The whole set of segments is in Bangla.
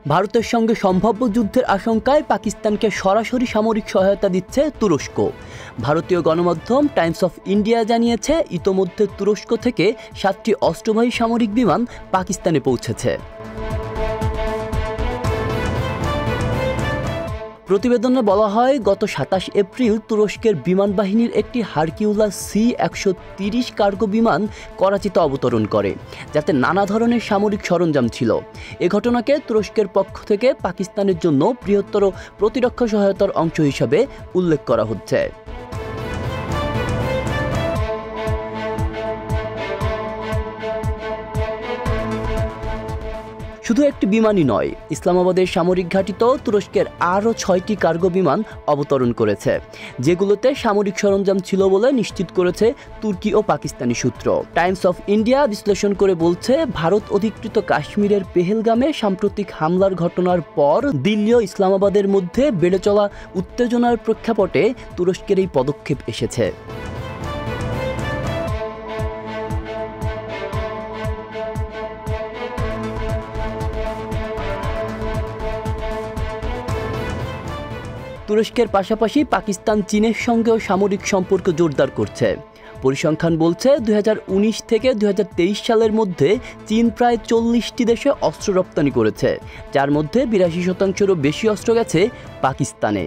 ভারতের সঙ্গে সম্ভাব্য যুদ্ধের আশঙ্কায় পাকিস্তানকে সরাসরি সামরিক সহায়তা দিচ্ছে তুরস্ক। ভারতীয় গণমাধ্যম টাইমস অফ ইন্ডিয়া জানিয়েছে, ইতোমধ্যে তুরস্ক থেকে 7টি অস্ত্রবাহী সামরিক বিমান পাকিস্তানে পৌঁছেছে। প্রতিবেদনে বলা হয়, গত 27 এপ্রিল তুরস্কের বিমান বাহিনীর একটি হারকিউলাস C-130 কার্গো বিমান করাচিতে অবতরণ করে, যাতে নানা ধরনের সামরিক সরঞ্জাম ছিল। এ ঘটনাকে তুরস্কের পক্ষ থেকে পাকিস্তানের জন্য বৃহত্তর প্রতিরক্ষা সহায়তার অংশ হিসাবে উল্লেখ করা হচ্ছে। শুধু একটি বিমানই নয়, ইসলামাবাদের সামরিক ঘাঁটিতেও তুরস্কের আরও 6টি কার্গো বিমান অবতরণ করেছে, যেগুলোতে সামরিক সরঞ্জাম ছিল বলে নিশ্চিত করেছে তুর্কি ও পাকিস্তানি সূত্র। টাইমস অফ ইন্ডিয়া বিশ্লেষণ করে বলছে, ভারত অধিকৃত কাশ্মীরের পেহেলগামে সাম্প্রতিক হামলার ঘটনার পর দিল্লি ও ইসলামাবাদের মধ্যে বেড়ে চলা উত্তেজনার প্রেক্ষাপটে তুরস্কের এই পদক্ষেপ এসেছে। তুরস্কের পাশাপাশি পাকিস্তান চীনের সঙ্গেও সামরিক সম্পর্ক জোরদার করছে। পরিসংখ্যান বলছে, 2019 থেকে 2023 সালের মধ্যে চীন প্রায় 40টি দেশে অস্ত্র রপ্তানি করেছে, যার মধ্যে 82%-রও বেশি অস্ত্র গেছে পাকিস্তানে।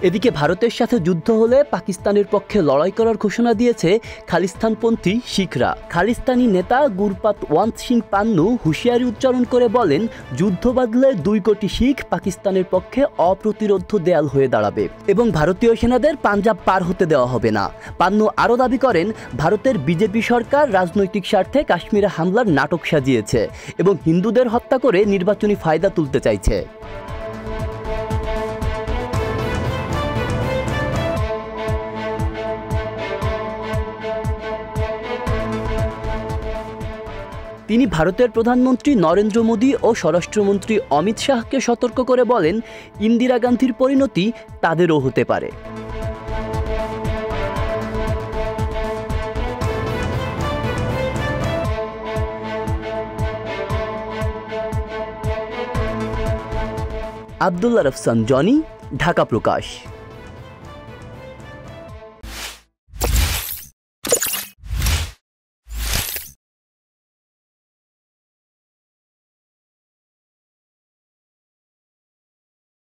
এদিকে ভারতের সাথে যুদ্ধ হলে পাকিস্তানের পক্ষে লড়াই করার ঘোষণা দিয়েছে খালিস্তানপন্থী শিখরা। খালিস্তানি নেতা গুরপাত ওয়ান্ত সিং পান্নু হুঁশিয়ারি উচ্চারণ করে বলেন, যুদ্ধ বাঁধলে 2 কোটি শিখ পাকিস্তানের পক্ষে অপ্রতিরোধ্য দেয়াল হয়ে দাঁড়াবে এবং ভারতীয় সেনাদের পাঞ্জাব পার হতে দেওয়া হবে না। পান্নু আরও দাবি করেন, ভারতের বিজেপি সরকার রাজনৈতিক স্বার্থে কাশ্মীরে হামলার নাটক সাজিয়েছে এবং হিন্দুদের হত্যা করে নির্বাচনী ফায়দা তুলতে চাইছে। তিনি ভারতের প্রধানমন্ত্রী নরেন্দ্র মোদী ও স্বরাষ্ট্রমন্ত্রী অমিত শাহকে সতর্ক করে বলেন, ইন্দিরা গান্ধীর পরিণতি তাদেরও হতে পারে। আব্দুল্লাহ রফসান জনি, ঢাকা প্রকাশ।